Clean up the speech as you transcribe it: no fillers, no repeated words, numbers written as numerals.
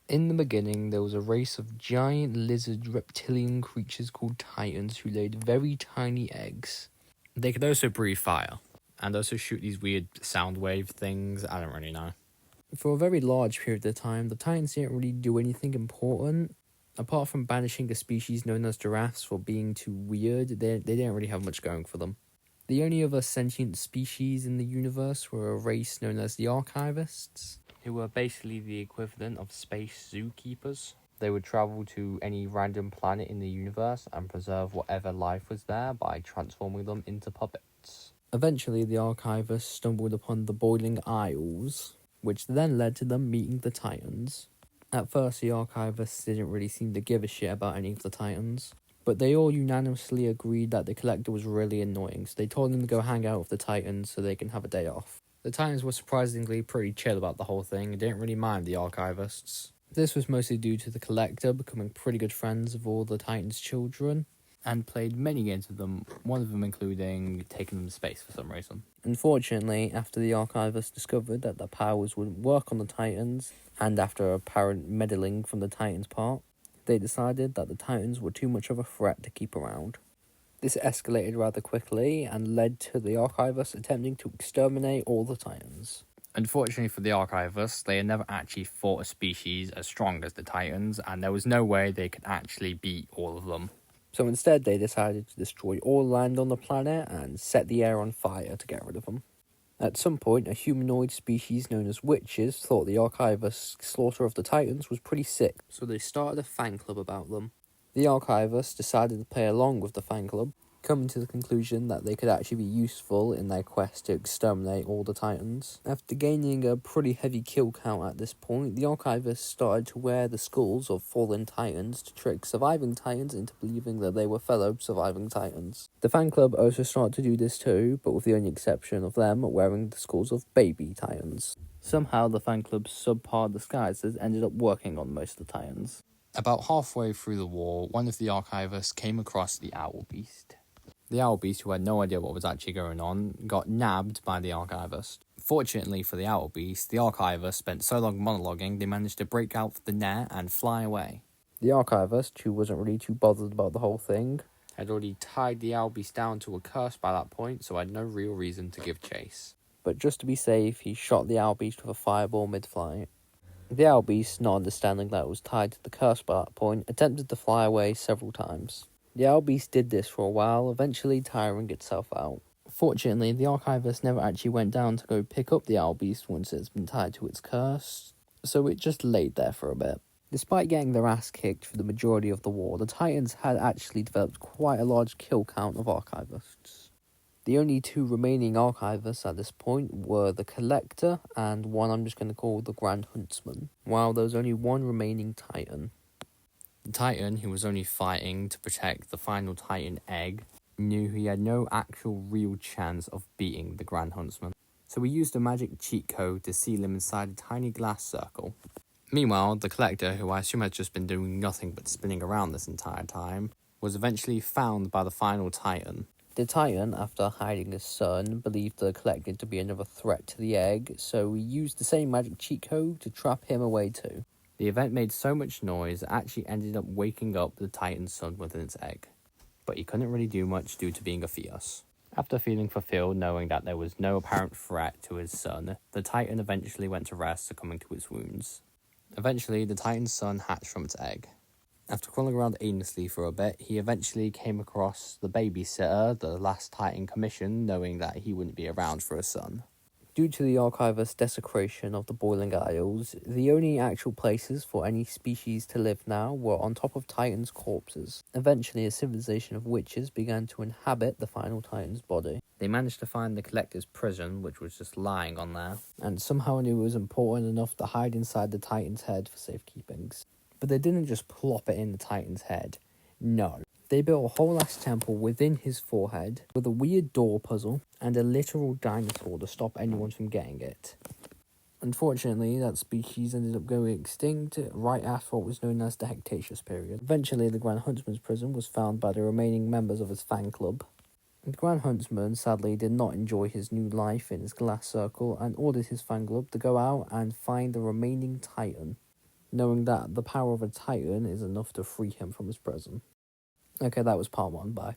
In the beginning, there was a race of giant lizard reptilian creatures called titans who laid very tiny eggs. They could also breathe fire, and also shoot these weird sound wave things. I don't really know. For a very large period of time, the titans didn't really do anything important. Apart from banishing a species known as giraffes for being too weird, they didn't really have much going for them. The only other sentient species in the universe were a race known as the archivists, who were basically the equivalent of space zookeepers. They would travel to any random planet in the universe and preserve whatever life was there by transforming them into puppets. Eventually, the archivists stumbled upon the Boiling Isles, which then led to them meeting the Titans. At first, the archivists didn't really seem to give a shit about any of the Titans, but they all unanimously agreed that the Collector was really annoying, so they told him to go hang out with the Titans so they can have a day off. The Titans were surprisingly pretty chill about the whole thing and didn't really mind the archivists. This was mostly due to the Collector becoming pretty good friends of all the Titans' children, and played many games with them, one of them including taking them to space for some reason. Unfortunately, after the archivists discovered that their powers wouldn't work on the Titans, and after apparent meddling from the Titans' part, they decided that the Titans were too much of a threat to keep around. This escalated rather quickly and led to the archivists attempting to exterminate all the Titans. Unfortunately for the archivists, they had never actually fought a species as strong as the Titans, and there was no way they could actually beat all of them. So instead, they decided to destroy all land on the planet and set the air on fire to get rid of them. At some point, a humanoid species known as witches thought the archivists' slaughter of the Titans was pretty sick, so they started a fan club about them. The archivists decided to play along with the fan club, coming to the conclusion that they could actually be useful in their quest to exterminate all the Titans. After gaining a pretty heavy kill count at this point, the archivists started to wear the skulls of fallen Titans to trick surviving Titans into believing that they were fellow surviving Titans. The fan club also started to do this too, but with the only exception of them wearing the skulls of baby Titans. Somehow the fan club's subpar disguises ended up working on most of the Titans. About halfway through the war, one of the archivists came across the Owl Beast. The Owl Beast, who had no idea what was actually going on, got nabbed by the archivist. Fortunately for the Owl Beast, the archivist spent so long monologuing they managed to break out of the net and fly away. The archivist, who wasn't really too bothered about the whole thing, had already tied the Owl Beast down to a curse by that point, so had no real reason to give chase. But just to be safe, he shot the Owl Beast with a fireball mid-flight. The Owl Beast, not understanding that it was tied to the curse by that point, attempted to fly away several times. The Owl Beast did this for a while, eventually tiring itself out. Fortunately, the archivist never actually went down to go pick up the Owl Beast once it's been tied to its curse, so it just laid there for a bit. Despite getting their ass kicked for the majority of the war, the Titans had actually developed quite a large kill count of archivists. The only two remaining archivists at this point were the Collector and one I'm just going to call the Grand Huntsman, while there was only one remaining Titan. The Titan, who was only fighting to protect the final Titan egg, knew he had no actual real chance of beating the Grand Huntsman, so he used a magic cheat code to seal him inside a tiny glass circle. Meanwhile, the Collector, who I assume had just been doing nothing but spinning around this entire time, was eventually found by the final Titan. The Titan, after hiding his son, believed the Collector to be another threat to the egg, so he used the same magic cheat code to trap him away too. The event made so much noise it actually ended up waking up the Titan's son within its egg, but he couldn't really do much due to being a fetus. After feeling fulfilled knowing that there was no apparent threat to his son, the Titan eventually went to rest, succumbing to its wounds. Eventually, the Titan's son hatched from its egg. After crawling around aimlessly for a bit, he eventually came across the babysitter, the last Titan commissioned, knowing that he wouldn't be around for a son. Due to the archivist's desecration of the Boiling Isles, the only actual places for any species to live now were on top of Titans' corpses. Eventually, a civilization of witches began to inhabit the final Titan's body. They managed to find the Collector's prison, which was just lying on there, and somehow knew it was important enough to hide inside the Titan's head for safekeepings. But they didn't just plop it in the Titan's head. No. They built a whole ass temple within his forehead with a weird door puzzle and a literal dinosaur to stop anyone from getting it. Unfortunately, that species ended up going extinct right after what was known as the Hectaceous period. Eventually, the Grand Huntsman's prison was found by the remaining members of his fan club. The Grand Huntsman sadly did not enjoy his new life in his glass circle and ordered his fan club to go out and find the remaining Titan. knowing that the power of a titan is enough to free him from his prison. Okay, that was part 1. Bye.